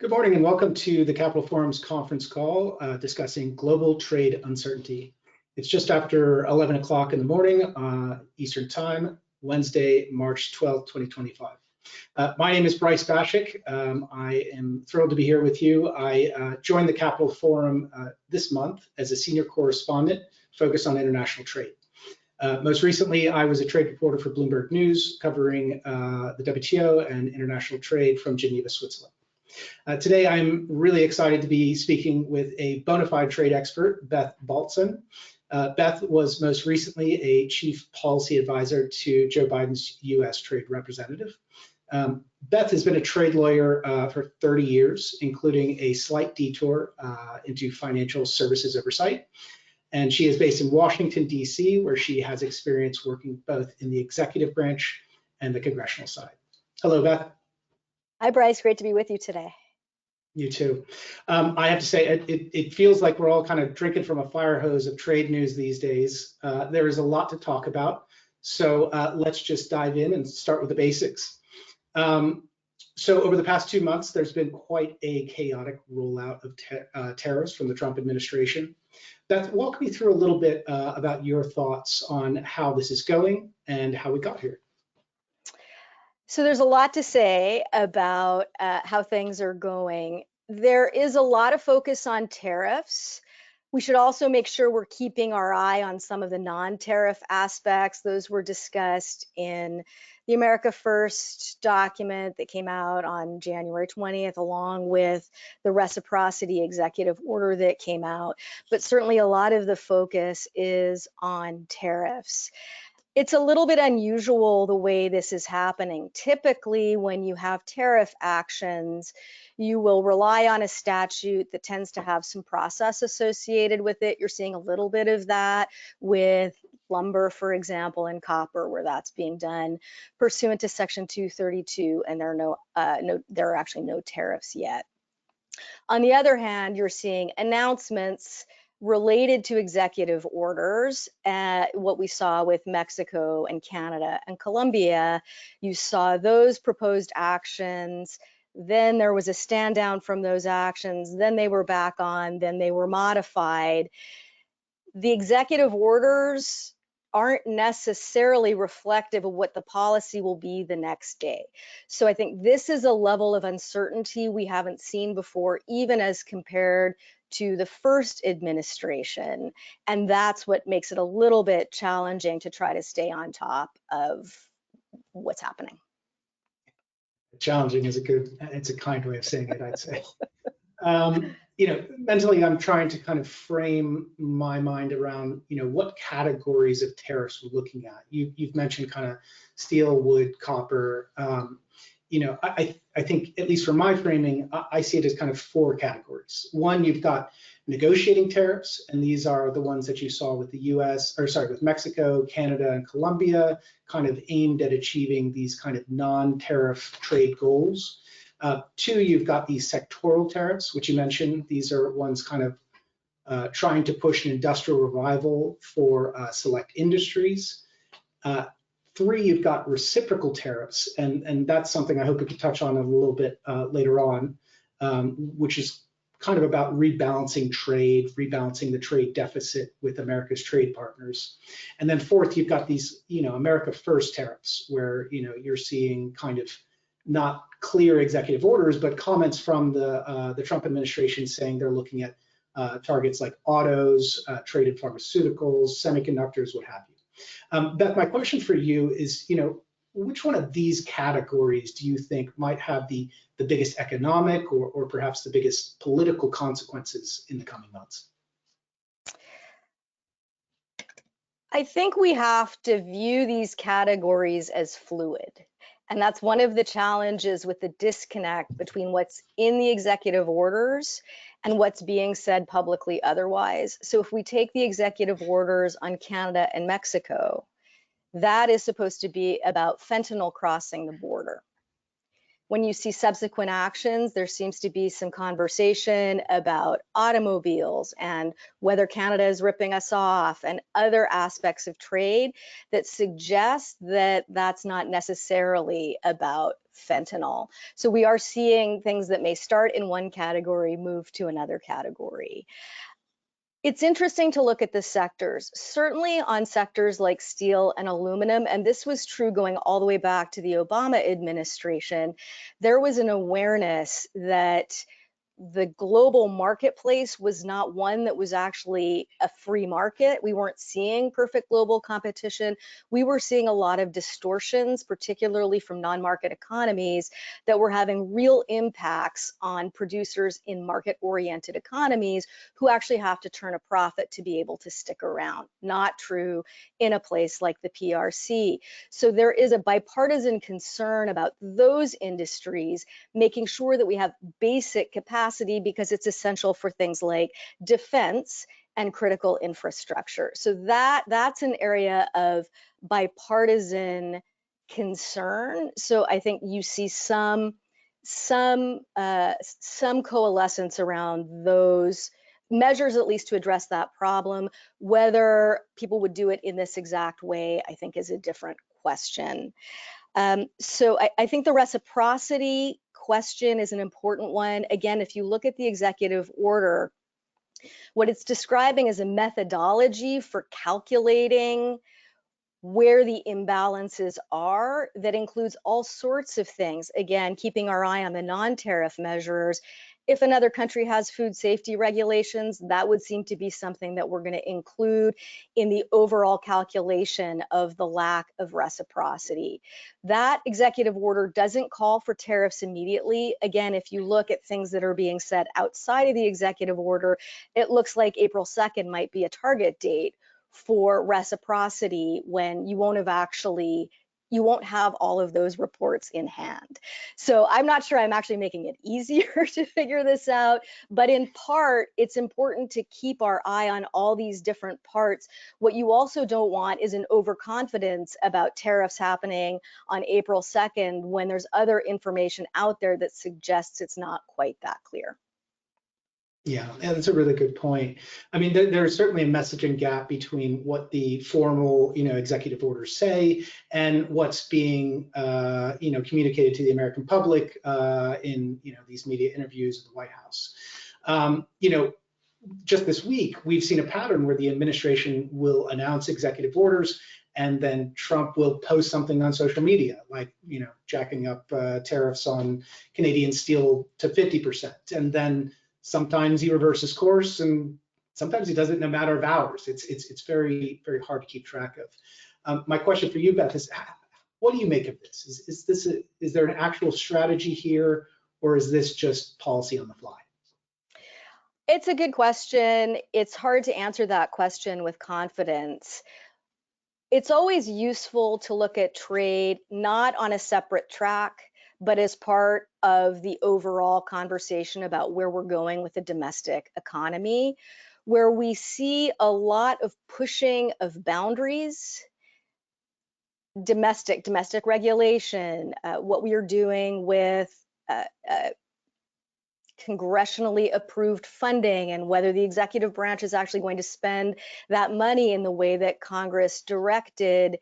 Good morning and welcome to the Capital Forum's conference call discussing global trade uncertainty. It's just after 11 o'clock in the morning, Eastern Time, Wednesday, March 12th, 2025. My name is Bryce Baschuk. I am thrilled to be here with you. I joined the Capital Forum this month as a senior correspondent focused on international trade. Most recently, I was a trade reporter for Bloomberg News covering the WTO and international trade from Geneva, Switzerland. Today, I'm really excited to be speaking with a bona fide trade expert, Beth Baltzan. Beth was most recently a chief policy advisor to Joe Biden's U.S. trade representative. Beth has been a trade lawyer for 30 years, including a slight detour into financial services oversight. And she is based in Washington, D.C., where she has experience working both in the executive branch and the congressional side. Hello, Beth. Hi, Bryce. Great to be with you today. You too. I have to say, it feels like we're all kind of drinking from a fire hose of trade news these days. There is a lot to talk about. So let's just dive in and start with the basics. So over the past 2 months, there's been quite a chaotic rollout of tariffs from the Trump administration. Beth, walk me through a little bit about your thoughts on how this is going and how we got here. So there's a lot to say about how things are going. There is a lot of focus on tariffs. We should also make sure we're keeping our eye on some of the non-tariff aspects. Those were discussed in the America First document that came out on January 20th, along with the reciprocity executive order that came out. But certainly a lot of the focus is on tariffs. It's a little bit unusual the way this is happening. Typically, when you have tariff actions, you will rely on a statute that tends to have some process associated with it. You're seeing a little bit of that with lumber, for example, and copper, where that's being done pursuant to Section 232, and there are actually no tariffs yet. On the other hand, you're seeing announcements related to executive orders, what we saw with Mexico and Canada and Colombia. You saw those proposed actions, then there was a stand down from those actions, then they were back on, then they were modified. The executive orders aren't necessarily reflective of what the policy will be the next day. So I think this is a level of uncertainty we haven't seen before, even as compared to the first administration. And that's what makes it a little bit challenging to try to stay on top of what's happening. Challenging is it's a kind way of saying it, I'd say. Mentally, I'm trying to kind of frame my mind around, what categories of tariffs we're looking at. You've mentioned kind of steel, wood, copper. I think, at least from my framing, I see it as kind of 4 categories. One, you've got negotiating tariffs, and these are the ones that you saw with with Mexico, Canada, and Colombia, kind of aimed at achieving these kind of non-tariff trade goals. 2, you've got these sectoral tariffs, which you mentioned. These are ones kind of trying to push an industrial revival for select industries. 3, you've got reciprocal tariffs, and that's something I hope we could touch on a little bit later on, which is kind of about rebalancing trade, rebalancing the trade deficit with America's trade partners. And then 4th, you've got these, America First tariffs, where you're seeing kind of not clear executive orders, but comments from the Trump administration saying they're looking at targets like autos, trade in pharmaceuticals, semiconductors, what have you. Beth, my question for you is, which one of these categories do you think might have the biggest economic or perhaps the biggest political consequences in the coming months? I think we have to view these categories as fluid. And that's one of the challenges with the disconnect between what's in the executive orders and what's being said publicly otherwise. So if we take the executive orders on Canada and Mexico, that is supposed to be about fentanyl crossing the border. When you see subsequent actions, there seems to be some conversation about automobiles and whether Canada is ripping us off and other aspects of trade that suggest that that's not necessarily about fentanyl. So we are seeing things that may start in one category move to another category. It's interesting to look at the sectors, certainly on sectors like steel and aluminum, and this was true going all the way back to the Obama administration. There was an awareness that the global marketplace was not one that was actually a free market. We weren't seeing perfect global competition. We were seeing a lot of distortions, particularly from non-market economies, that were having real impacts on producers in market-oriented economies who actually have to turn a profit to be able to stick around. Not true in a place like the PRC. So there is a bipartisan concern about those industries, making sure that we have basic capacity because it's essential for things like defense and critical infrastructure. So that's an area of bipartisan concern. So I think you see some coalescence around those measures, at least to address that problem. Whether people would do it in this exact way, I think, is a different question. So I think the reciprocity question is an important one. Again, if you look at the executive order, what it's describing is a methodology for calculating where the imbalances are that includes all sorts of things. Again, keeping our eye on the non-tariff measures. If another country has food safety regulations, that would seem to be something that we're going to include in the overall calculation of the lack of reciprocity. That executive order doesn't call for tariffs immediately. Again, if you look at things that are being said outside of the executive order, it looks like April 2nd might be a target date for reciprocity when you won't have all of those reports in hand. So I'm not sure I'm actually making it easier to figure this out, but in part, it's important to keep our eye on all these different parts. What you also don't want is an overconfidence about tariffs happening on April 2nd when there's other information out there that suggests it's not quite that clear. Yeah, and that's a really good point. I mean, there's certainly a messaging gap between what the formal, executive orders say and what's being, communicated to the American public in, these media interviews at the White House. Just this week, we've seen a pattern where the administration will announce executive orders and then Trump will post something on social media, like, jacking up tariffs on Canadian steel to 50%. And then sometimes he reverses course, and sometimes he does it in a matter of hours. It's very, very hard to keep track of. My question for you, Beth, is what do you make of this? Is there an actual strategy here, or is this just policy on the fly? It's a good question. It's hard to answer that question with confidence. It's always useful to look at trade not on a separate track, but as part of the overall conversation about where we're going with the domestic economy, where we see a lot of pushing of boundaries, domestic regulation, what we are doing with congressionally approved funding and whether the executive branch is actually going to spend that money in the way that Congress directed.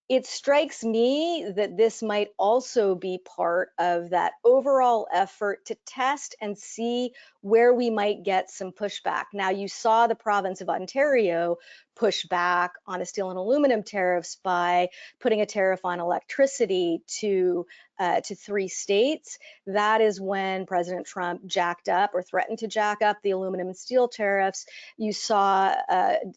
It strikes me that this might also be part of that overall effort to test and see where we might get some pushback. Now, you saw the province of Ontario push back on the steel and aluminum tariffs by putting a tariff on electricity to 3 states. That is when President Trump jacked up or threatened to jack up the aluminum and steel tariffs. You saw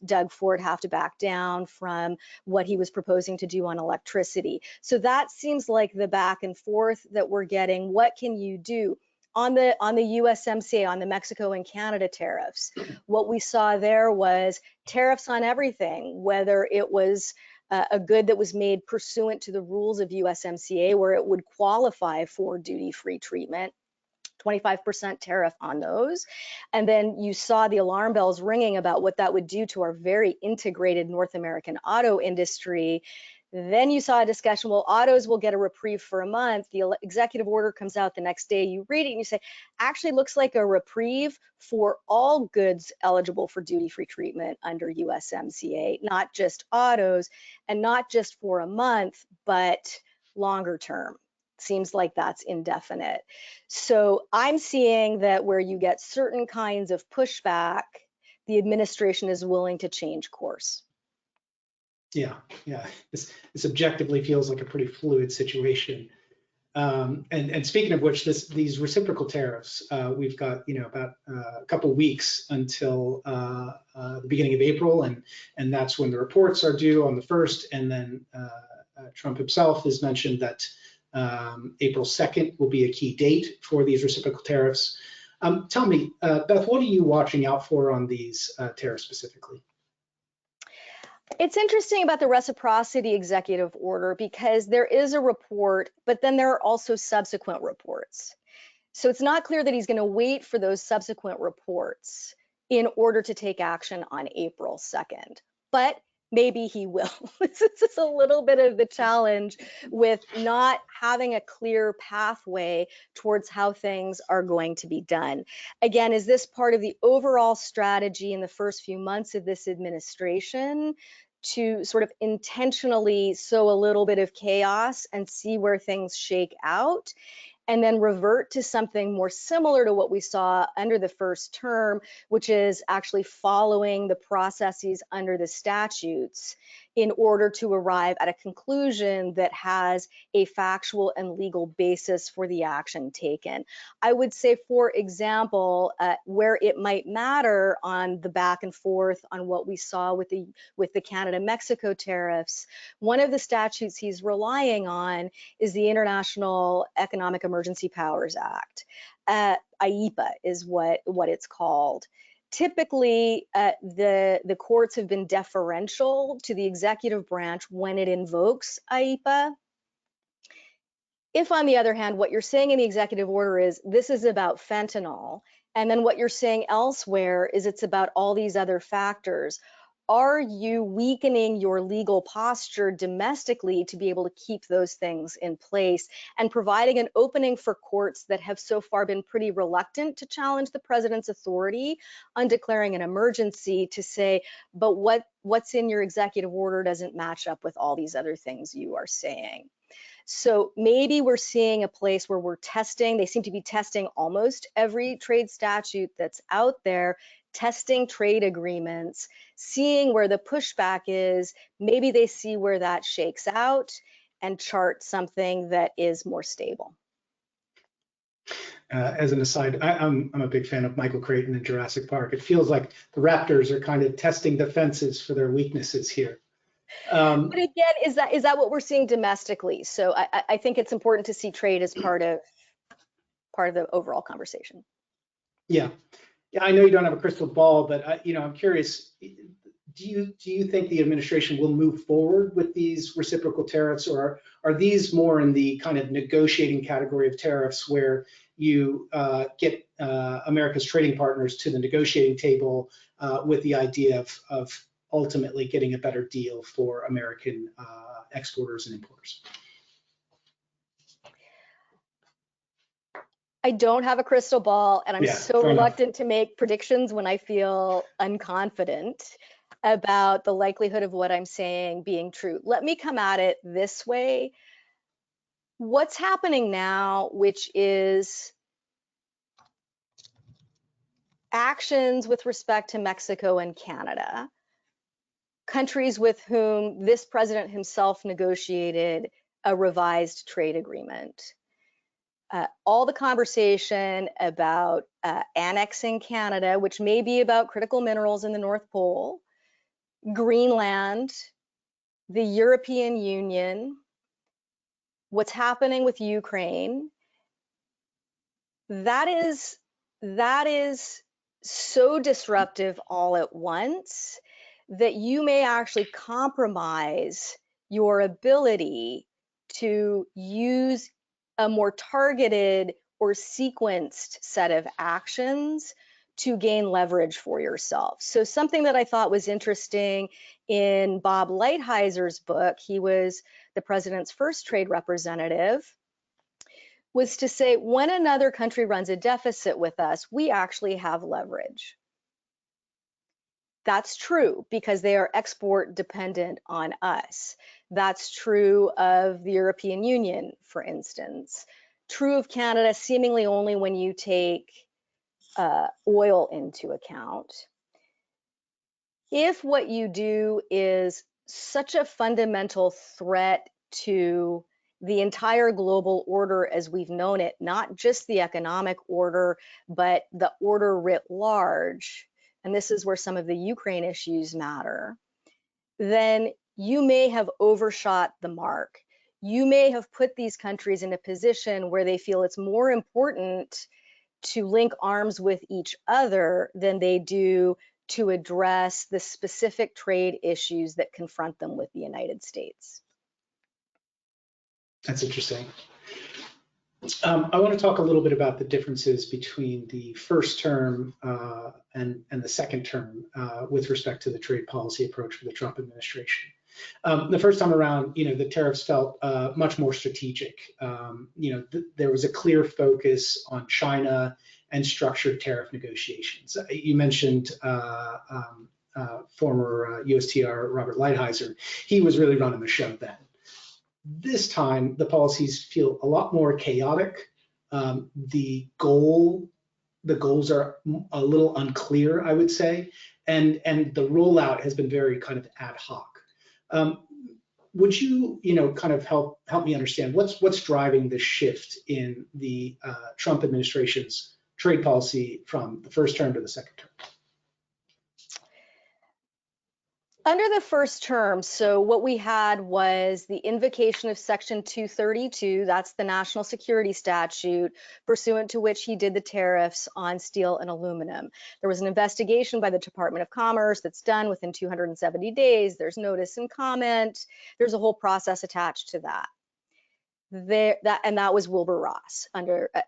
Doug Ford have to back down from what he was proposing to do on electricity. So that seems like the back and forth that we're getting. What can you do? On the USMCA, on the Mexico and Canada tariffs, what we saw there was tariffs on everything, whether it was a good that was made pursuant to the rules of USMCA, where it would qualify for duty-free treatment, 25% tariff on those. And then you saw the alarm bells ringing about what that would do to our very integrated North American auto industry. Then you saw a discussion, well, autos will get a reprieve for a month. The executive order comes out the next day. You read it and you say, actually looks like a reprieve for all goods eligible for duty-free treatment under USMCA, not just autos, and not just for a month, but longer term. Seems like that's indefinite. So I'm seeing that where you get certain kinds of pushback, the administration is willing to change course. Yeah, yeah. This objectively feels like a pretty fluid situation. And speaking of which, these reciprocal tariffs, we've got about a couple weeks until the beginning of April, and that's when the reports are due on the 1st, and then Trump himself has mentioned that April 2nd will be a key date for these reciprocal tariffs. Tell me, Beth, what are you watching out for on these tariffs specifically? It's interesting about the reciprocity executive order because there is a report, but then there are also subsequent reports. So it's not clear that he's going to wait for those subsequent reports in order to take action on April 2nd. But maybe he will. This is a little bit of the challenge with not having a clear pathway towards how things are going to be done. Again, is this part of the overall strategy in the first few months of this administration to sort of intentionally sow a little bit of chaos and see where things shake out, and then revert to something more similar to what we saw under the first term, which is actually following the processes under the statutes in order to arrive at a conclusion that has a factual and legal basis for the action taken? I would say, for example, where it might matter on the back and forth on what we saw with the Canada-Mexico tariffs, one of the statutes he's relying on is the International Economic Emergency Powers Act. IEPA is what it's called. Typically, the courts have been deferential to the executive branch when it invokes IEPA. If, on the other hand, what you're saying in the executive order is this is about fentanyl, and then what you're saying elsewhere is it's about all these other factors, are you weakening your legal posture domestically to be able to keep those things in place and providing an opening for courts that have so far been pretty reluctant to challenge the president's authority on declaring an emergency to say, but what's in your executive order doesn't match up with all these other things you are saying? So maybe we're seeing a place where we're testing. They seem to be testing almost every trade statute that's out there, testing trade agreements, seeing where the pushback is. Maybe they see where that shakes out and chart something that is more stable. As an aside, I'm a big fan of Michael Crichton in Jurassic Park. It feels like the Raptors are kind of testing the fences for their weaknesses here. But again, is that what we're seeing domestically? So I think it's important to see trade as part of the overall conversation. Yeah, I know you don't have a crystal ball, but I'm curious. Do you think the administration will move forward with these reciprocal tariffs, or are these more in the kind of negotiating category of tariffs where you get America's trading partners to the negotiating table with the idea of ultimately getting a better deal for American exporters and importers? I don't have a crystal ball, and I'm so reluctant to make predictions when I feel unconfident about the likelihood of what I'm saying being true. Let me come at it this way. What's happening now, which is actions with respect to Mexico and Canada, countries with whom this president himself negotiated a revised trade agreement. All the conversation about annexing Canada, which may be about critical minerals in the North Pole, Greenland, the European Union, what's happening with Ukraine, that is so disruptive all at once that you may actually compromise your ability to use a more targeted or sequenced set of actions to gain leverage for yourself. So something that I thought was interesting in Bob Lighthizer book, he was the president's first trade representative, was to say when another country runs a deficit with us, we actually have leverage. That's true because they are export dependent on us. That's true of the European Union, for instance. True of Canada seemingly only when you take oil into account. If what you do is such a fundamental threat to the entire global order as we've known it, not just the economic order, but the order writ large, and this is where some of the Ukraine issues matter, then you may have overshot the mark. You may have put these countries in a position where they feel it's more important to link arms with each other than they do to address the specific trade issues that confront them with the United States. That's interesting. I want to talk a little bit about the differences between the first term and the second term with respect to the trade policy approach for the Trump administration. The first time around, the tariffs felt much more strategic. There was a clear focus on China and structured tariff negotiations. You mentioned former USTR Robert Lighthizer. He was really running the show then. This time, the policies feel a lot more chaotic. The goals are a little unclear, I would say, and the rollout has been very kind of ad hoc. Would you, kind of help me understand what's driving the shift in the Trump administration's trade policy from the first term to the second term? Under the first term, so what we had was the invocation of Section 232, that's the national security statute, pursuant to which he did the tariffs on steel and aluminum. There was an investigation by the Department of Commerce that's done within 270 days. There's notice and comment. There's a whole process attached to that. And that was Wilbur Ross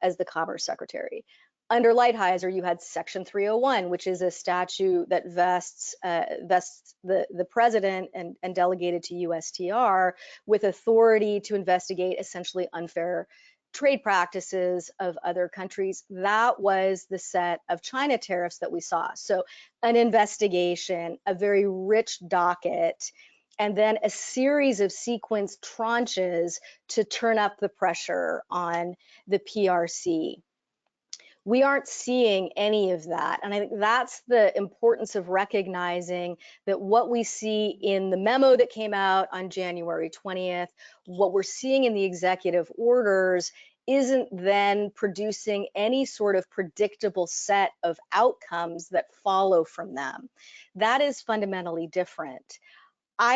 as the Commerce Secretary. Under Lighthizer, you had Section 301, which is a statute that vests the president and delegated to USTR with authority to investigate essentially unfair trade practices of other countries. That was the set of China tariffs that we saw. So an investigation, a very rich docket, and then a series of sequenced tranches to turn up the pressure on the PRC. We aren't seeing any of that. And I think that's the importance of recognizing that what we see in the memo that came out on January 20th, what we're seeing in the executive orders isn't then producing any sort of predictable set of outcomes that follow from them. That is fundamentally different. I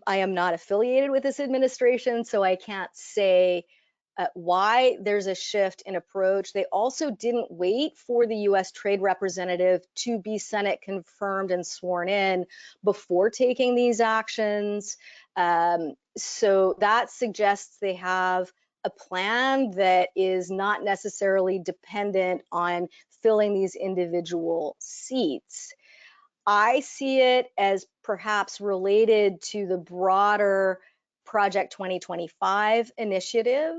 am not affiliated with this administration, so I can't say why there's a shift in approach. They also didn't wait for the U.S. Trade Representative to be Senate confirmed and sworn in before taking these actions. So that suggests they have a plan that is not necessarily dependent on filling these individual seats. I see it as perhaps related to the broader Project 2025 initiative,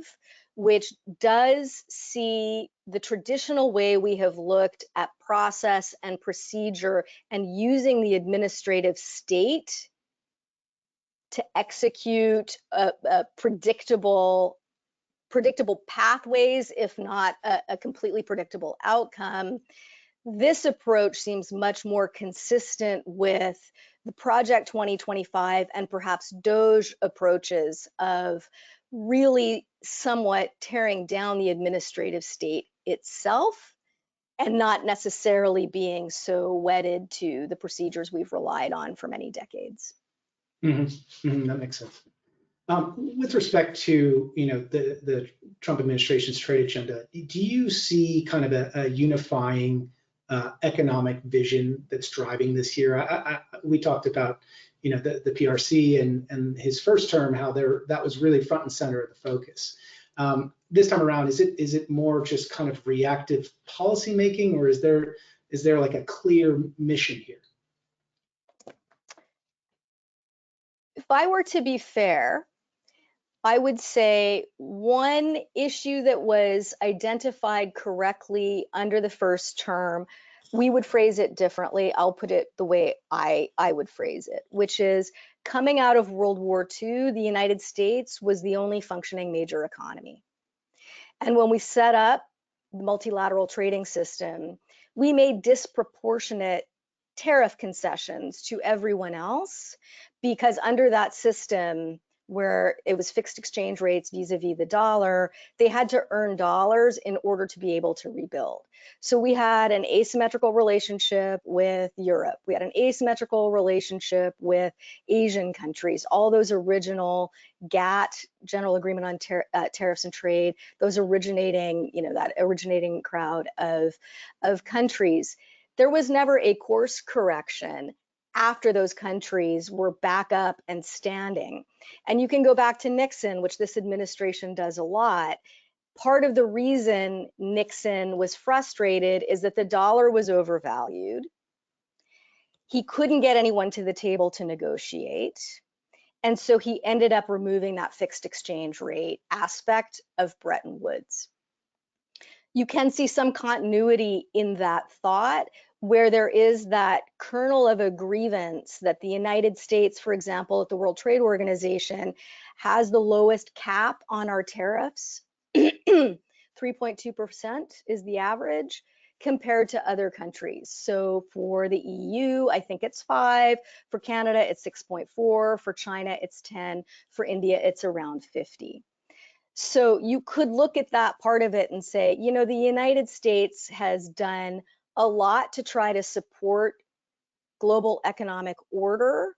which does see the traditional way we have looked at process and procedure and using the administrative state to execute predictable pathways, if not a completely predictable outcome. This approach seems much more consistent with the Project 2025 and perhaps DOGE approaches of really somewhat tearing down the administrative state itself and not necessarily being so wedded to the procedures we've relied on for many decades. That makes sense. With respect to the Trump administration's trade agenda, do you see kind of a unifying economic vision that's driving this here? We talked about the PRC and his first term, how that was really front and center of the focus. This time around, is it more just kind of reactive policy making, or is there Is there like a clear mission here? If I were to be fair, I would say one issue that was identified correctly under the first term, we would phrase it differently. I'll put it the way I would phrase it, which is coming out of World War II, the United States was the only functioning major economy. And when we set up the multilateral trading system, we made disproportionate tariff concessions to everyone else, because under that system, where it was fixed exchange rates vis-a-vis the dollar, they had to earn dollars in order to be able to rebuild. So we had an asymmetrical relationship with Europe. We had an asymmetrical relationship with Asian countries. All those original GATT, General Agreement on Tariffs and Trade, those originating, that originating crowd of countries. There was never a course correction after those countries were back up and standing. And you can go back to Nixon, which this administration does a lot. Part of the reason Nixon was frustrated is that the dollar was overvalued. He couldn't get anyone to the table to negotiate. And so he ended up removing that fixed exchange rate aspect of Bretton Woods. You can see some continuity in that thought, where there is that kernel of a grievance that the United States, for example, at the World Trade Organization, has the lowest cap on our tariffs. 3.2% is the average compared to other countries. So for the EU, I think it's 5. For Canada, it's 6.4. For China, it's 10. For India, it's around 50. So you could look at that part of it and say, the United States has done a lot to try to support global economic order.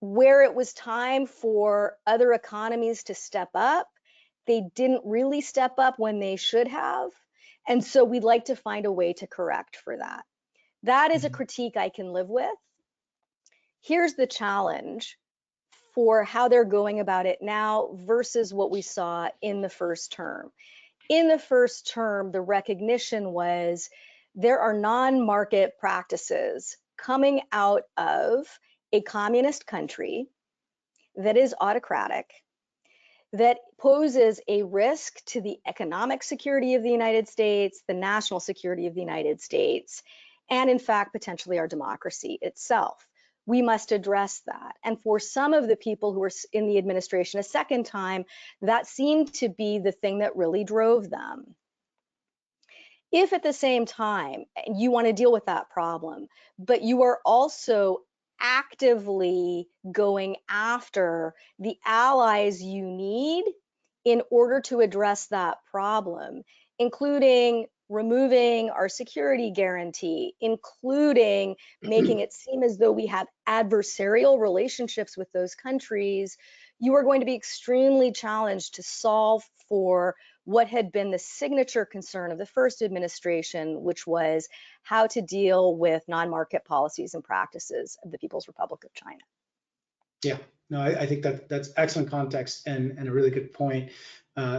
Where it was time for other economies to step up, they didn't really step up when they should have. And so we'd like to find a way to correct for that. That is a critique I can live with. Here's the challenge for how they're going about it now versus what we saw in the first term. In the first term, the recognition was there are non-market practices coming out of a communist country that is autocratic, that poses a risk to the economic security of the United States, the national security of the United States, and in fact, potentially our democracy itself. We must address that. And for some of the people who were in the administration a second time, that seemed to be the thing that really drove them. If at the same time you want to deal with that problem, but you are also actively going after the allies you need in order to address that problem, including removing our security guarantee, including making it seem as though we have adversarial relationships with those countries, you are going to be extremely challenged to solve for what had been the signature concern of the first administration, which was how to deal with non-market policies and practices of the People's Republic of China. Yeah, no, I think that's excellent context and a really good point.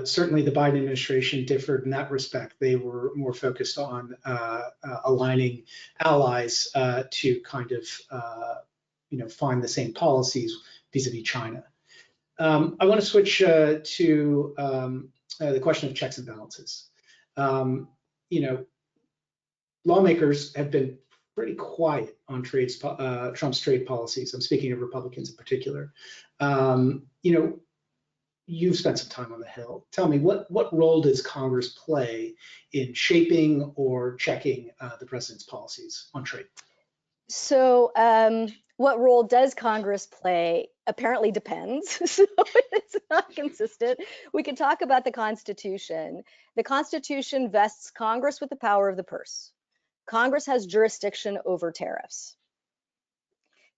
Certainly the Biden administration differed in that respect. They were more focused on aligning allies to kind of find the same policies vis-a-vis China. I want to switch to the question of checks and balances. Lawmakers have been pretty quiet on Trump's trade policies. I'm speaking of Republicans in particular. You've spent some time on the Hill. Tell me, what role does Congress play in shaping or checking the president's policies on trade? So what role does Congress play apparently depends. So it's not consistent. We could talk about the Constitution. The Constitution vests Congress with the power of the purse. Congress has jurisdiction over tariffs.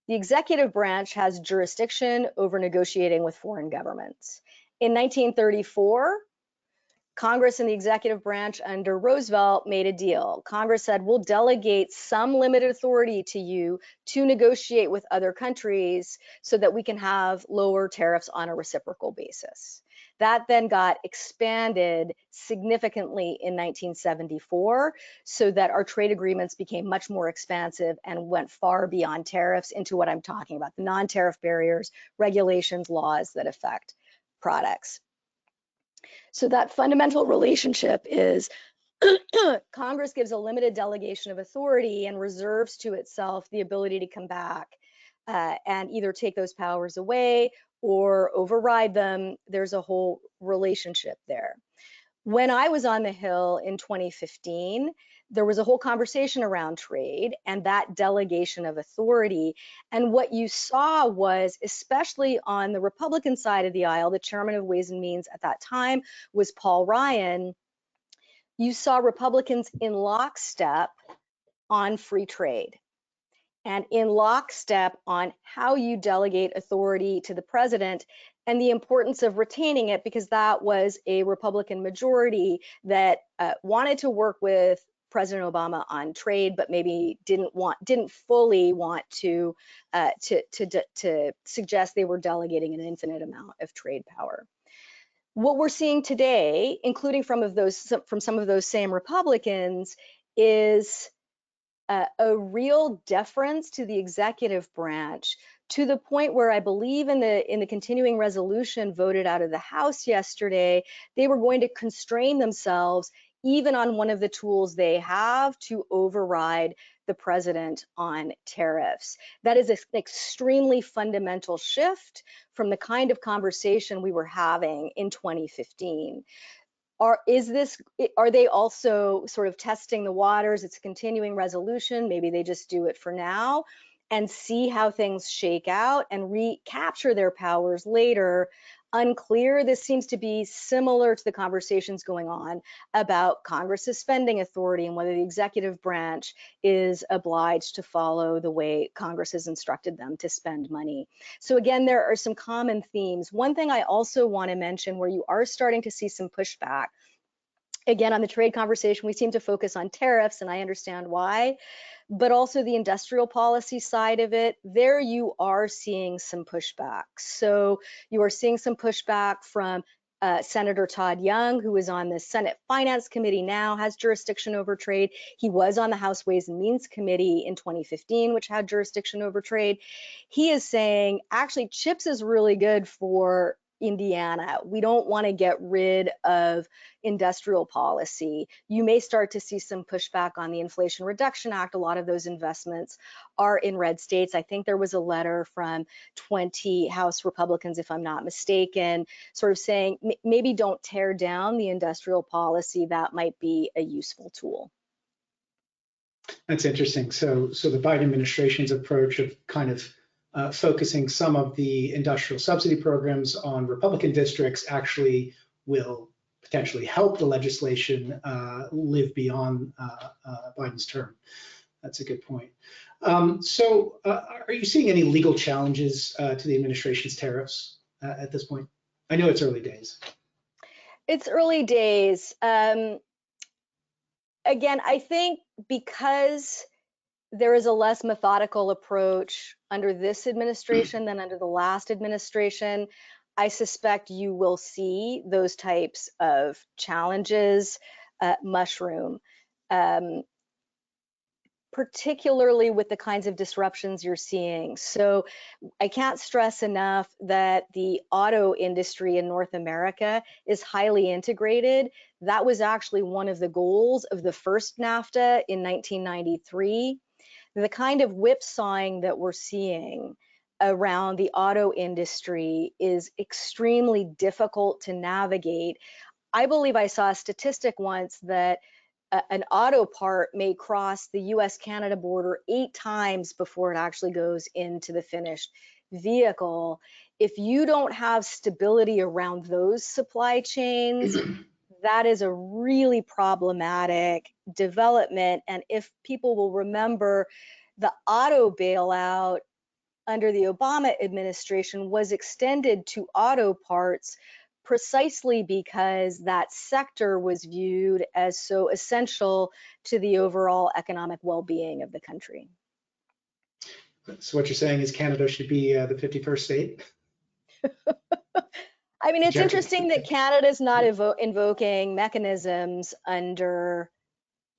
The executive branch has jurisdiction over negotiating with foreign governments. In 1934, Congress and the executive branch under Roosevelt made a deal. Congress said, we'll delegate some limited authority to you to negotiate with other countries so that we can have lower tariffs on a reciprocal basis. That then got expanded significantly in 1974 so that our trade agreements became much more expansive and went far beyond tariffs into what I'm talking about, the non-tariff barriers, regulations, laws that affect products. So that fundamental relationship is Congress gives a limited delegation of authority and reserves to itself the ability to come back and either take those powers away or override them. There's a whole relationship there. When I was on the Hill in 2015, there was a whole conversation around trade and that delegation of authority. And what you saw was, especially on the Republican side of the aisle, the chairman of Ways and Means at that time was Paul Ryan. You saw Republicans in lockstep on free trade and in lockstep on how you delegate authority to the president and the importance of retaining it, because that was a Republican majority that wanted to work with President Obama on trade, but maybe didn't fully want to suggest they were delegating an infinite amount of trade power. What we're seeing today, including from some of those same Republicans, is a real deference to the executive branch, to the point where I believe in the continuing resolution voted out of the House yesterday, they were going to constrain themselves even on one of the tools they have to override the president on tariffs. That is an extremely fundamental shift from the kind of conversation we were having in 2015. Are they also sort of testing the waters? It's a continuing resolution. Maybe they just do it for now and see how things shake out and recapture their powers later. Unclear. This seems to be similar to the conversations going on about Congress's spending authority and whether the executive branch is obliged to follow the way Congress has instructed them to spend money. So again, there are some common themes. One thing I also want to mention where you are starting to see some pushback, again, on the trade conversation, we seem to focus on tariffs, and I understand why, but also the industrial policy side of it, there you are seeing some pushback. So you are seeing some pushback from Senator Todd Young, who is on the Senate Finance Committee now, has jurisdiction over trade. He was on the House Ways and Means Committee in 2015, which had jurisdiction over trade. He is saying, actually, CHIPS is really good for Indiana. We don't want to get rid of industrial policy. You may start to see some pushback on the Inflation Reduction Act. A lot of those investments are in red states. I think there was a letter from 20 House Republicans, if I'm not mistaken, sort of saying maybe don't tear down the industrial policy. That might be a useful tool. That's interesting. So the Biden administration's approach of kind of focusing some of the industrial subsidy programs on Republican districts actually will potentially help the legislation live beyond Biden's term. That's a good point. So are you seeing any legal challenges to the administration's tariffs at this point? I know it's early days. It's early days. Again, I think because there is a less methodical approach under this administration than under the last administration, I suspect you will see those types of challenges mushroom, particularly with the kinds of disruptions you're seeing. So I can't stress enough that the auto industry in North America is highly integrated. That was actually one of the goals of the first NAFTA in 1993. The kind of whipsawing that we're seeing around the auto industry is extremely difficult to navigate. I believe I saw a statistic once that an auto part may cross the US-Canada border 8 times before it actually goes into the finished vehicle. If you don't have stability around those supply chains, that is a really problematic development. And if people will remember, the auto bailout under the Obama administration was extended to auto parts precisely because that sector was viewed as so essential to the overall economic well-being of the country. So what you're saying is Canada should be the 51st state? I mean, it's Objective. interesting that Canada's not invoking mechanisms under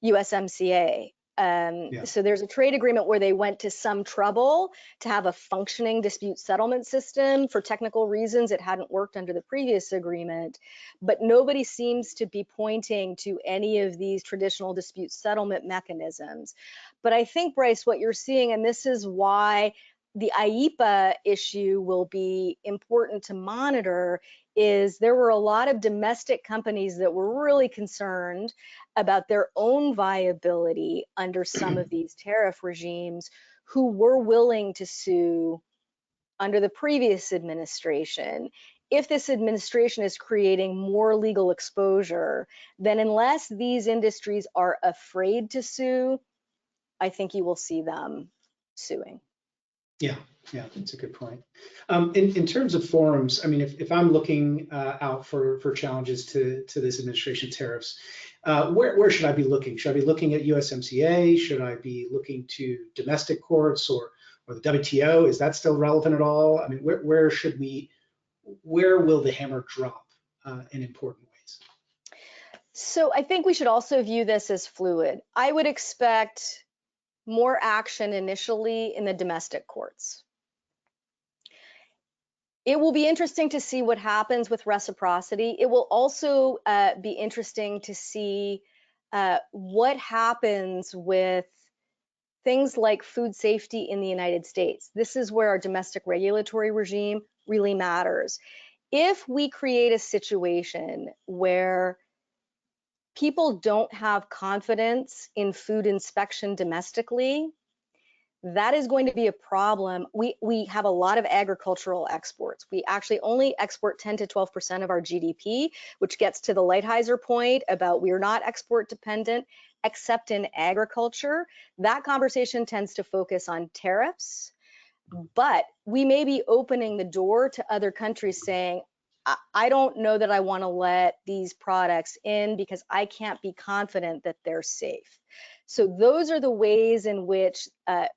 USMCA. Yeah. So there's a trade agreement where they went to some trouble to have a functioning dispute settlement system. For technical reasons, it hadn't worked under the previous agreement, but nobody seems to be pointing to any of these traditional dispute settlement mechanisms. But I think, Bryce, what you're seeing, and this is why the IEEPA issue will be important to monitor, is there were a lot of domestic companies that were really concerned about their own viability under some of these tariff regimes, who were willing to sue under the previous administration. If this administration is creating more legal exposure, then unless these industries are afraid to sue, I think you will see them suing. Yeah, that's a good point. In terms of forums, I mean, if I'm looking out for challenges to this administration tariffs, where should I be looking? Should I be looking at USMCA? Should I be looking to domestic courts or the WTO? Is that still relevant at all? I mean, where will the hammer drop in important ways? So I think we should also view this as fluid. I would expect more action initially in the domestic courts. It will be interesting to see what happens with reciprocity. It will also be interesting to see what happens with things like food safety in the United States. This is where our domestic regulatory regime really matters. If we create a situation where people don't have confidence in food inspection domestically, that is going to be a problem. We have a lot of agricultural exports. We actually only export 10 to 12% of our GDP, which gets to the Lighthizer point about we're not export dependent, except in agriculture. That conversation tends to focus on tariffs, but we may be opening the door to other countries saying, I don't know that I want to let these products in because I can't be confident that they're safe. So those are the ways in which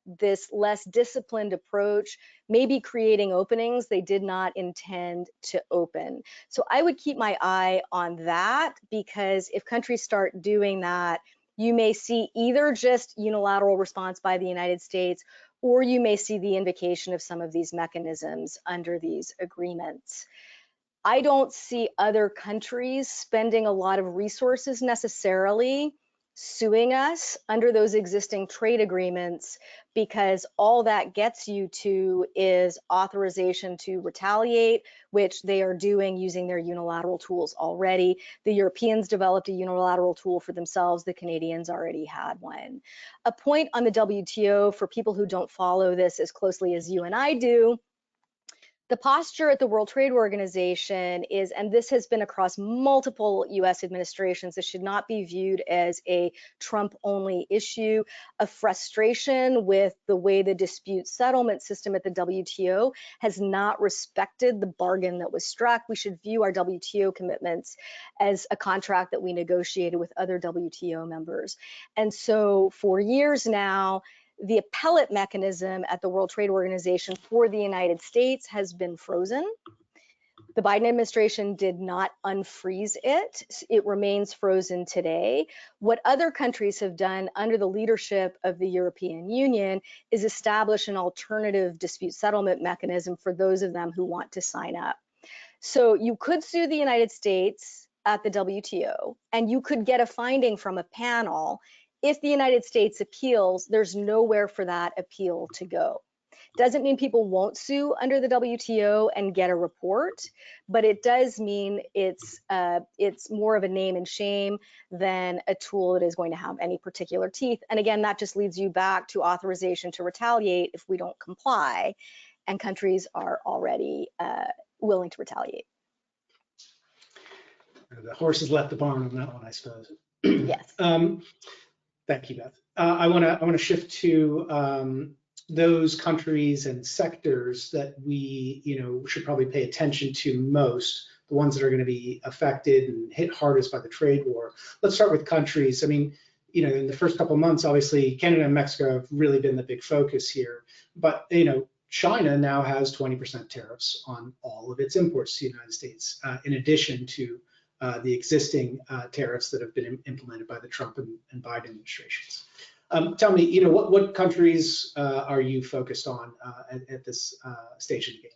this less disciplined approach may be creating openings they did not intend to open. So I would keep my eye on that, because if countries start doing that, you may see either just unilateral response by the United States, or you may see the invocation of some of these mechanisms under these agreements. I don't see other countries spending a lot of resources necessarily suing us under those existing trade agreements, because all that gets you to is authorization to retaliate, which they are doing using their unilateral tools already. The Europeans developed a unilateral tool for themselves. The Canadians already had one. A point on the WTO for people who don't follow this as closely as you and I do: the posture at the World Trade Organization is, and this has been across multiple US administrations, this should not be viewed as a Trump-only issue, a frustration with the way the dispute settlement system at the WTO has not respected the bargain that was struck. We should view our WTO commitments as a contract that we negotiated with other WTO members. And so for years now, the appellate mechanism at the World Trade Organization for the United States has been frozen. The Biden administration did not unfreeze it. It remains frozen today. What other countries have done under the leadership of the European Union is establish an alternative dispute settlement mechanism for those of them who want to sign up. So you could sue the United States at the WTO, and you could get a finding from a panel. If the United States appeals, there's nowhere for that appeal to go. Doesn't mean people won't sue under the WTO and get a report, but it does mean it's more of a name and shame than a tool that is going to have any particular teeth. And again, that just leads you back to authorization to retaliate if we don't comply, and countries are already willing to retaliate. The horse has left the barn on that one, I suppose. Yes. Thank you, Beth. I want to shift to those countries and sectors that we should probably pay attention to most the ones that are going to be affected and hit hardest by the trade war. Let's start with countries. I mean, in the first couple of months, obviously, Canada and Mexico have really been the big focus here. But, China now has 20% tariffs on all of its imports to the United States, in addition to the existing tariffs that have been implemented by the Trump and Biden administrations. Tell me, what countries are you focused on at this stage of the game?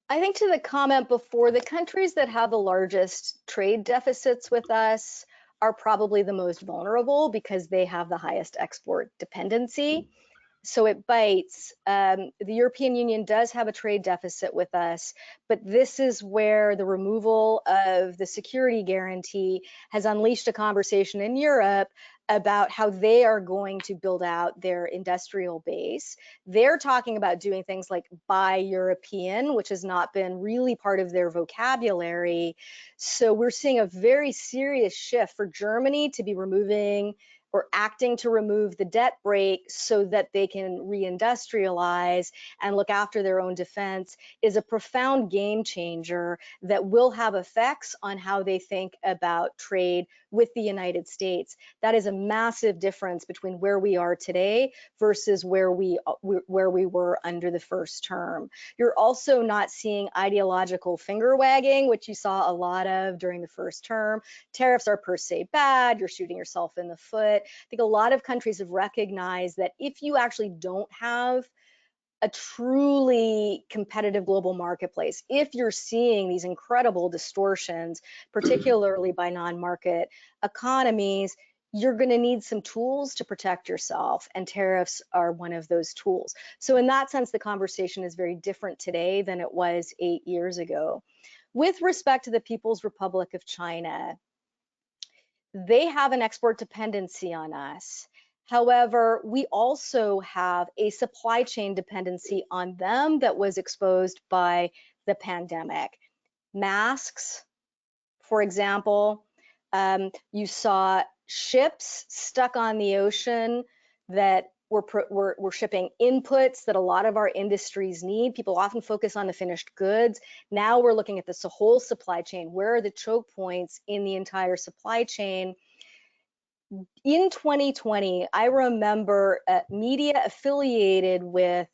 I think to the comment before, the countries that have the largest trade deficits with us are probably the most vulnerable because they have the highest export dependency. So it bites. The European Union does have a trade deficit with us, but this is where the removal of the security guarantee has unleashed a conversation in Europe about how they are going to build out their industrial base. They're talking about doing things like buy European, which has not been really part of their vocabulary. So we're seeing a very serious shift for Germany to be removing or acting to remove the debt brake so that they can reindustrialize and look after their own defense is a profound game changer that will have effects on how they think about trade with the United States. That is a massive difference between where we are today versus where we were under the first term. You're also not seeing ideological finger wagging, which you saw a lot of during the first term. Tariffs are per se bad, you're shooting yourself in the foot. I think a lot of countries have recognized that if you actually don't have a truly competitive global marketplace, if you're seeing these incredible distortions, particularly by non-market economies, you're going to need some tools to protect yourself, and tariffs are one of those tools. So in that sense, the conversation is very different today than it was 8 years ago. With respect to the People's Republic of China, they have an export dependency on us. However, we also have a supply chain dependency on them that was exposed by the pandemic. Masks, for example, you saw ships stuck on the ocean that were shipping inputs that a lot of our industries need. People often focus on the finished goods. Now we're looking at this whole supply chain. Where are the choke points in the entire supply chain? In 2020, I remember media affiliated with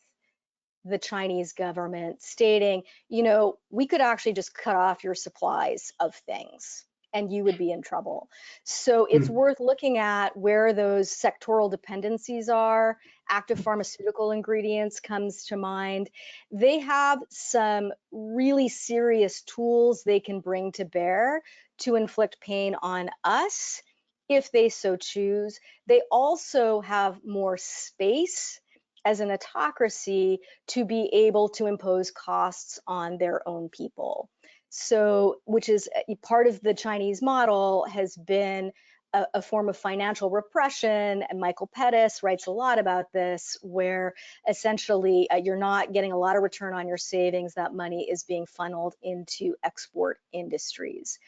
the Chinese government stating, we could actually just cut off your supplies of things and you would be in trouble. So it's worth looking at where those sectoral dependencies are. Active pharmaceutical ingredients comes to mind. They have some really serious tools they can bring to bear to inflict pain on us if they so choose. They also have more space as an autocracy to be able to impose costs on their own people. So, which is part of the Chinese model, has been a form of financial repression. And Michael Pettis writes a lot about this, where essentially you're not getting a lot of return on your savings. That money is being funneled into export industries.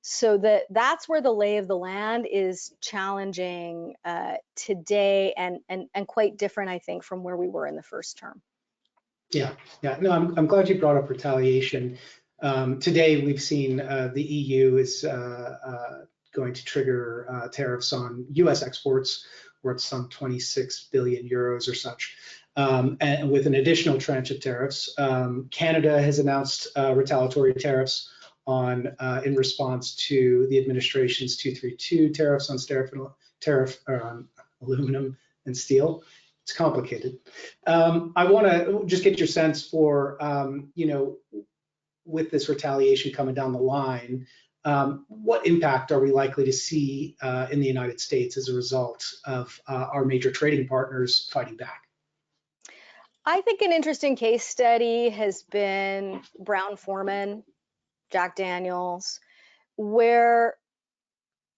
So that's where the lay of the land is challenging today, and quite different, I think, from where we were in the first term. Yeah. No, I'm glad you brought up retaliation. Today, we've seen the EU is going to trigger tariffs on U.S. exports worth some 26 billion euros or such. And with an additional tranche of tariffs, Canada has announced retaliatory tariffs in response to the administration's 232 tariffs on aluminum and steel. It's complicated. I want to just get your sense for, with this retaliation coming down the line, what impact are we likely to see in the United States as a result of our major trading partners fighting back? I think an interesting case study has been Brown-Forman, Jack Daniels, where,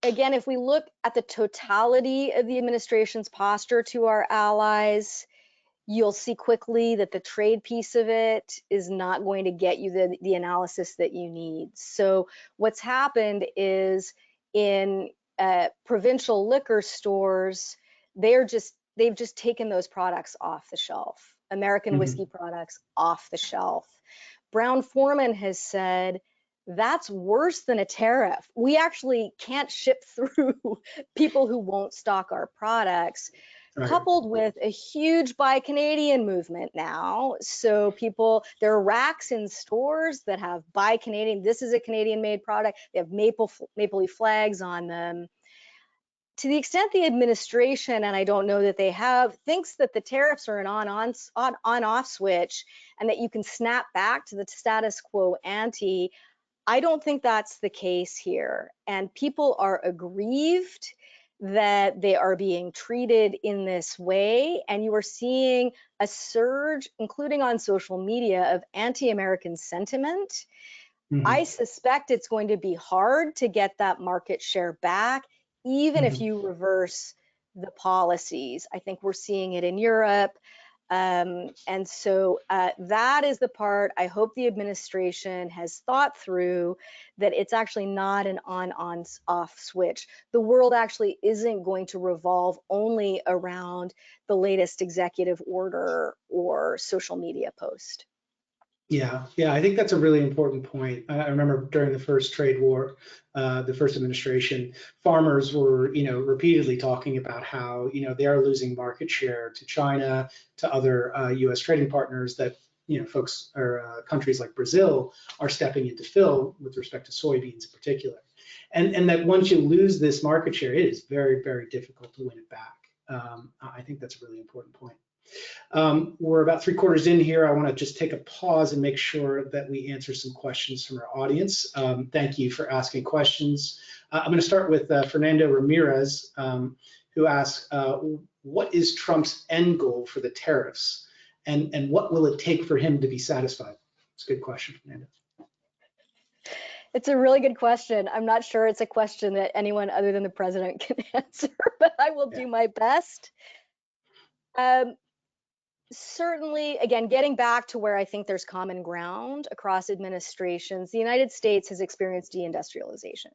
again, if we look at the totality of the administration's posture to our allies, you'll see quickly that the trade piece of it is not going to get you the analysis that you need. So what's happened is in provincial liquor stores, they've just taken those products off the shelf, American whiskey products off the shelf. Brown-Forman has said, that's worse than a tariff. We actually can't ship through people who won't stock our products, Right. coupled with a huge Buy Canadian movement now. So there are racks in stores that have Buy Canadian. This is a Canadian made product. They have maple leaf flags on them. To the extent the administration, and I don't know that they have, thinks that the tariffs are an on-off switch and that you can snap back to the status quo ante, I don't think that's the case here. And people are aggrieved that they are being treated in this way. And you are seeing a surge, including on social media, of anti-American sentiment. I suspect it's going to be hard to get that market share back, even if you reverse the policies. I think we're seeing it in Europe. And so that is the part I hope the administration has thought through, that it's actually not an on-off switch. The world actually isn't going to revolve only around the latest executive order or social media post. Yeah, I think that's a really important point. I remember during the first trade war, the first administration, farmers were, repeatedly talking about how, they are losing market share to China, to other U.S. trading partners that, folks or countries like Brazil are stepping in to fill with respect to soybeans in particular. And that once you lose this market share, it is very, very difficult to win it back. I think that's a really important point. We're about 3/4 in here. I want to just take a pause and make sure that we answer some questions from our audience. Thank you for asking questions. I'm going to start with Fernando Ramirez, who asks, what is Trump's end goal for the tariffs, and what will it take for him to be satisfied? It's a good question, Fernando. It's a really good question. I'm not sure it's a question that anyone other than the president can answer, but I will do my best. Certainly, again, getting back to where I think there's common ground across administrations, the United States has experienced deindustrialization.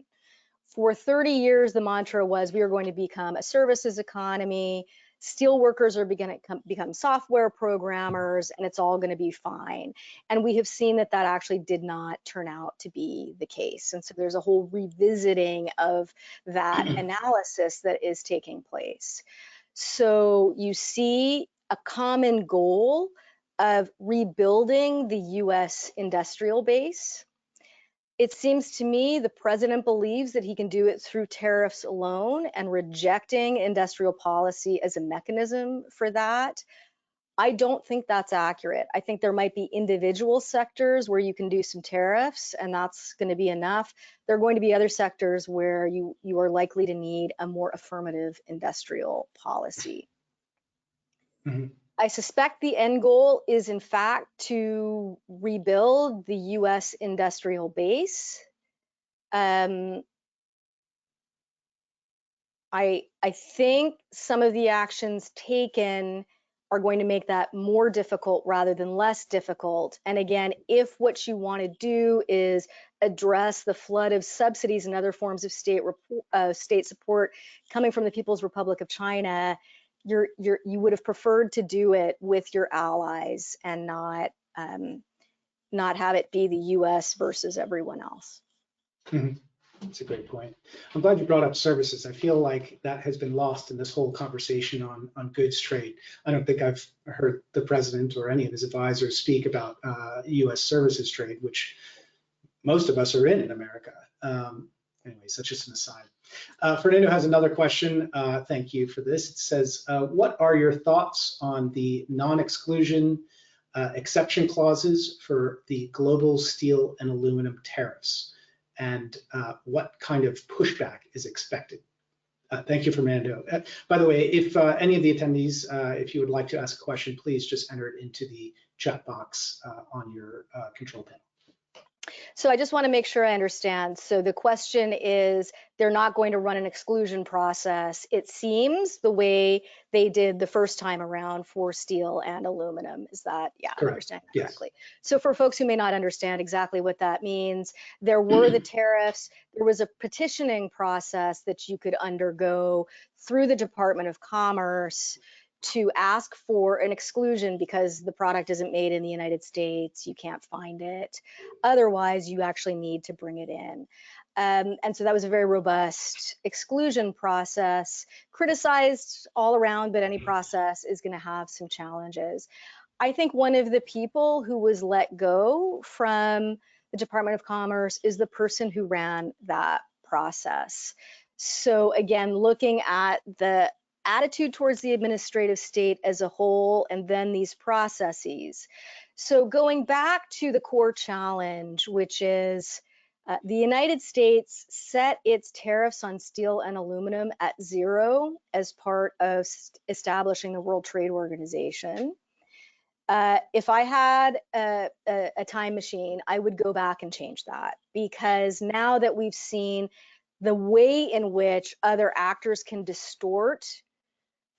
For 30 years, the mantra was we are going to become a services economy, steel workers are going to become software programmers, and it's all going to be fine. And we have seen that that actually did not turn out to be the case. And so there's a whole revisiting of that analysis that is taking place. So you see a common goal of rebuilding the US industrial base. It seems to me the president believes that he can do it through tariffs alone and rejecting industrial policy as a mechanism for that. I don't think that's accurate. I think there might be individual sectors where you can do some tariffs and that's going to be enough. There are going to be other sectors where you are likely to need a more affirmative industrial policy. I suspect the end goal is, in fact, to rebuild the US industrial base. I think some of the actions taken are going to make that more difficult rather than less difficult. And again, if what you want to do is address the flood of subsidies and other forms of state support coming from the People's Republic of China, you would have preferred to do it with your allies and not have it be the U.S. versus everyone else. That's a great point. I'm glad you brought up services. I feel like that has been lost in this whole conversation on goods trade. I don't think I've heard the president or any of his advisors speak about U.S. services trade, which most of us are in America. Anyways, that's just an aside. Fernando has another question. Thank you for this. It says, what are your thoughts on the non-exclusion exception clauses for the global steel and aluminum tariffs? And what kind of pushback is expected? Thank you, Fernando. By the way, if any of the attendees, if you would like to ask a question, please just enter it into the chat box on your control panel. So I just want to make sure I understand. So the question is, they're not going to run an exclusion process, it seems, the way they did the first time around for steel and aluminum. Is that, yeah, I understand correctly. Yes. So for folks who may not understand exactly what that means, there were the tariffs, there was a petitioning process that you could undergo through the Department of Commerce to ask for an exclusion because the product isn't made in the United States, you can't find it. Otherwise, you actually need to bring it in. And so that was a very robust exclusion process, criticized all around, but any process is going to have some challenges. I think one of the people who was let go from the Department of Commerce is the person who ran that process. So again, looking at the attitude towards the administrative state as a whole, and then these processes. So going back to the core challenge, which is the United States set its tariffs on steel and aluminum at 0 as part of establishing the World Trade Organization. If I had a time machine, I would go back and change that, because now that we've seen the way in which other actors can distort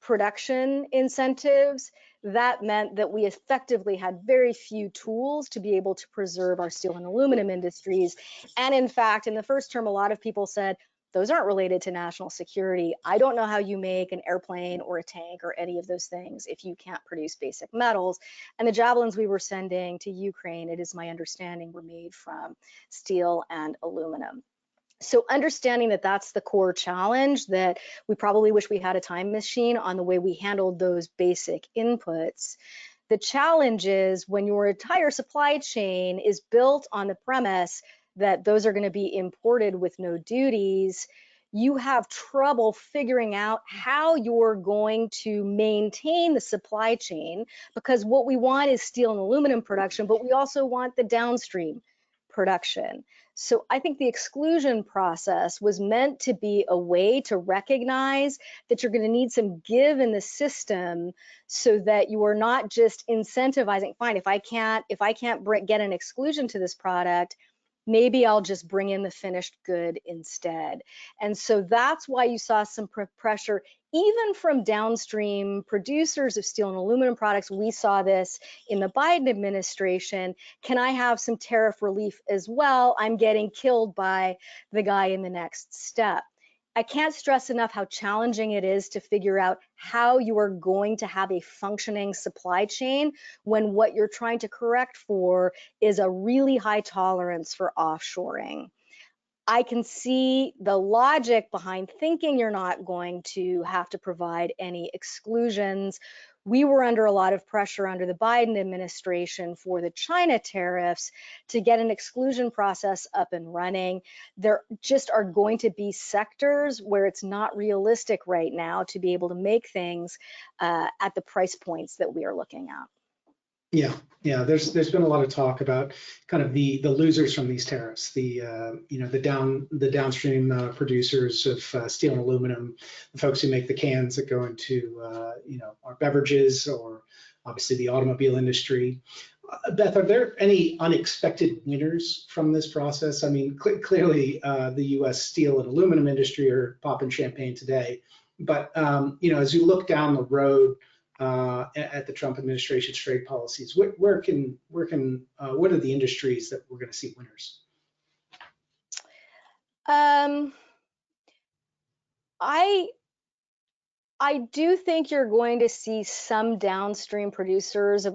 production incentives, that meant that we effectively had very few tools to be able to preserve our steel and aluminum industries. And in fact, in the first term, a lot of people said, those aren't related to national security. I don't know how you make an airplane or a tank or any of those things if you can't produce basic metals. And the javelins we were sending to Ukraine, it is my understanding, were made from steel and aluminum. So understanding that that's the core challenge, that we probably wish we had a time machine on the way we handled those basic inputs. The challenge is when your entire supply chain is built on the premise that those are going to be imported with no duties, you have trouble figuring out how you're going to maintain the supply chain, because what we want is steel and aluminum production, but we also want the downstream production. So I think the exclusion process was meant to be a way to recognize that you're going to need some give in the system, so that you are not just incentivizing, fine, if I can't get an exclusion to this product, maybe I'll just bring in the finished good instead. And so that's why you saw some pressure even from downstream producers of steel and aluminum products. We saw this in the Biden administration. Can I have some tariff relief as well? I'm getting killed by the guy in the next step. I can't stress enough how challenging it is to figure out how you are going to have a functioning supply chain when what you're trying to correct for is a really high tolerance for offshoring. I can see the logic behind thinking you're not going to have to provide any exclusions. We were under a lot of pressure under the Biden administration for the China tariffs to get an exclusion process up and running. There just are going to be sectors where it's not realistic right now to be able to make things at the price points that we are looking at. Yeah. There's been a lot of talk about kind of the losers from these tariffs, the downstream producers of steel and aluminum, the folks who make the cans that go into our beverages, or obviously the automobile industry. Beth, are there any unexpected winners from this process? I mean, clearly the U.S. steel and aluminum industry are popping champagne today, but as you look down the road at the Trump administration's trade policies, what are the industries that we're going to see winners? I do think you're going to see some downstream producers of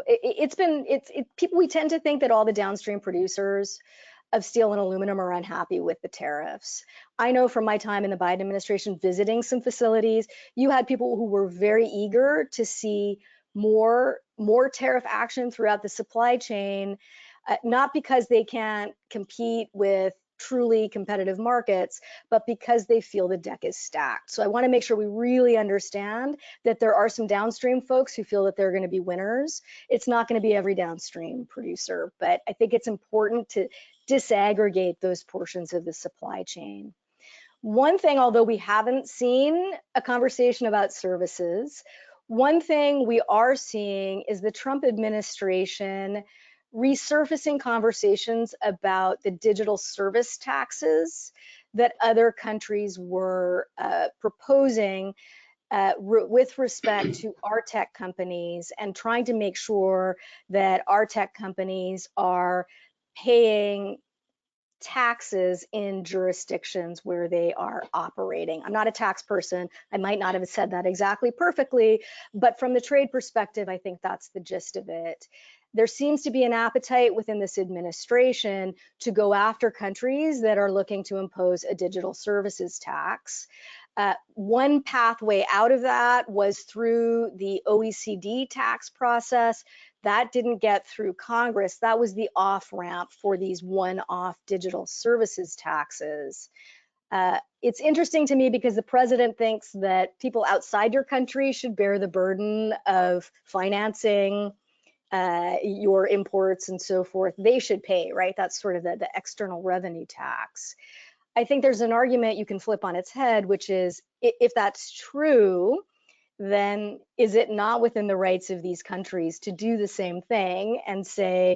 people. We tend to think that all the downstream producers of steel and aluminum are unhappy with the tariffs. I know from my time in the Biden administration visiting some facilities, you had people who were very eager to see more tariff action throughout the supply chain, not because they can't compete with truly competitive markets, but because they feel the deck is stacked. So I want to make sure we really understand that there are some downstream folks who feel that they're going to be winners. It's not going to be every downstream producer, but I think it's important to disaggregate those portions of the supply chain. One thing, although we haven't seen a conversation about services, one thing we are seeing is the Trump administration resurfacing conversations about the digital service taxes that other countries were proposing with respect to our tech companies, and trying to make sure that our tech companies are paying taxes in jurisdictions where they are operating. I'm not a tax person. I might not have said that exactly perfectly, but from the trade perspective, I think that's the gist of it. There seems to be an appetite within this administration to go after countries that are looking to impose a digital services tax. One pathway out of that was through the OECD tax process. That didn't get through Congress. That was the off-ramp for these one-off digital services taxes. It's interesting to me because the president thinks that people outside your country should bear the burden of financing your imports and so forth. They should pay, right? That's sort of the external revenue tax. I think there's an argument you can flip on its head, which is if that's true, then is it not within the rights of these countries to do the same thing and say,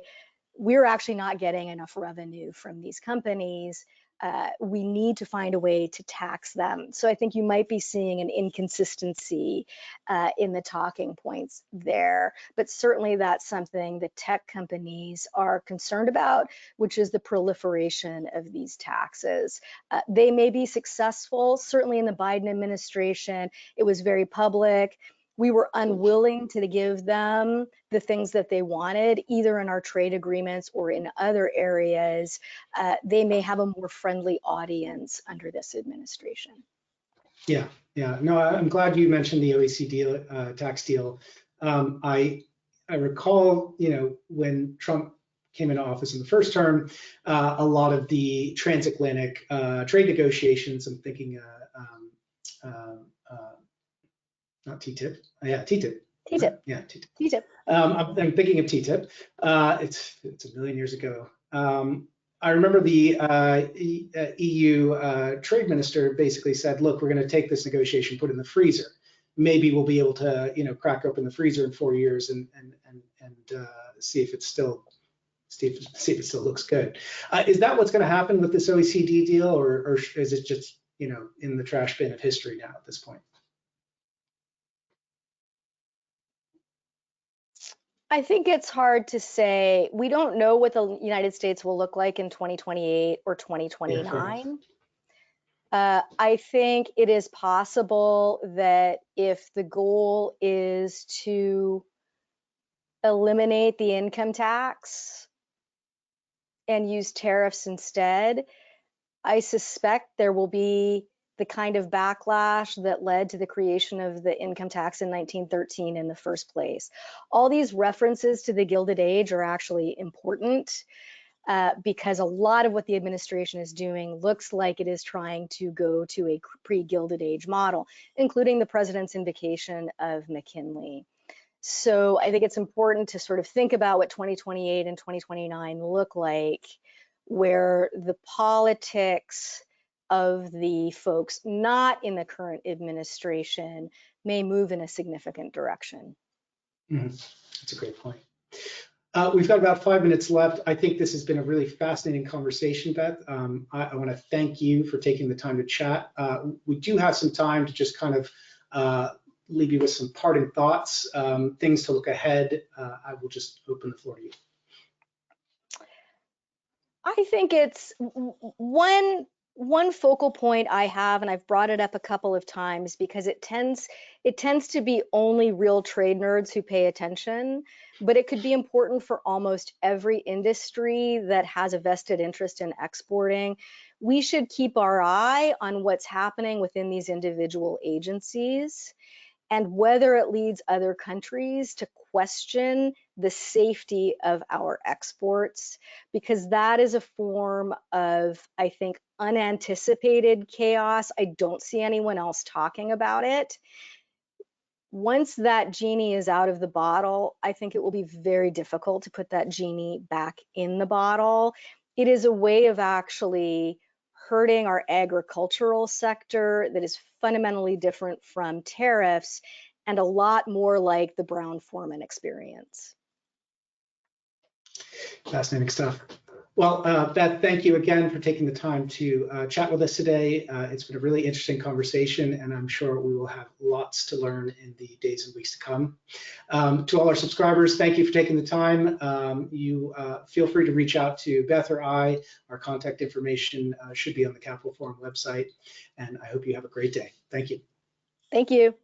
we're actually not getting enough revenue from these companies. We need to find a way to tax them. So I think you might be seeing an inconsistency in the talking points there. But certainly that's something that tech companies are concerned about, which is the proliferation of these taxes. They may be successful. Certainly in the Biden administration, it was very public. We were unwilling to give them the things that they wanted, either in our trade agreements or in other areas. They may have a more friendly audience under this administration. Yeah, yeah. No, I'm glad you mentioned the OECD tax deal. I recall, when Trump came into office in the first term, a lot of the transatlantic trade negotiations. I'm thinking. Not TTIP. Yeah, TTIP. TTIP. Yeah, TTIP. TTIP. I'm thinking of TTIP. It's a million years ago. I remember the EU trade minister basically said, "Look, we're going to take this negotiation, put it in the freezer. Maybe we'll be able to, crack open the freezer in 4 years and see if it still looks good." Is that what's going to happen with this OECD deal, or is it just in the trash bin of history now at this point? I think it's hard to say. We don't know what the United States will look like in 2028 or 2029. I think it is possible that if the goal is to eliminate the income tax and use tariffs instead, I suspect there will be the kind of backlash that led to the creation of the income tax in 1913 in the first place. All these references to the Gilded Age are actually important because a lot of what the administration is doing looks like it is trying to go to a pre-Gilded Age model, including the president's invocation of McKinley. So I think it's important to sort of think about what 2028 and 2029 look like, where the politics of the folks not in the current administration may move in a significant direction. That's a great point. We've got about 5 minutes left. I think this has been a really fascinating conversation, Beth. I want to thank you for taking the time to chat. We do have some time to just kind of leave you with some parting thoughts, things to look ahead. I will just open the floor to you. I think it's one focal point I have, and I've brought it up a couple of times because it tends to be only real trade nerds who pay attention, but it could be important for almost every industry that has a vested interest in exporting. We should keep our eye on what's happening within these individual agencies and whether it leads other countries to question the safety of our exports, because that is a form of, I think, unanticipated chaos. I don't see anyone else talking about it. Once that genie is out of the bottle, I think it will be very difficult to put that genie back in the bottle. It is a way of actually hurting our agricultural sector that is fundamentally different from tariffs and a lot more like the Brown-Forman experience. Fascinating stuff. Well, Beth, thank you again for taking the time to chat with us today. It's been a really interesting conversation, and I'm sure we will have lots to learn in the days and weeks to come. To all our subscribers, thank you for taking the time. You feel free to reach out to Beth or I. Our contact information should be on the Capital Forum website, and I hope you have a great day. Thank you. Thank you.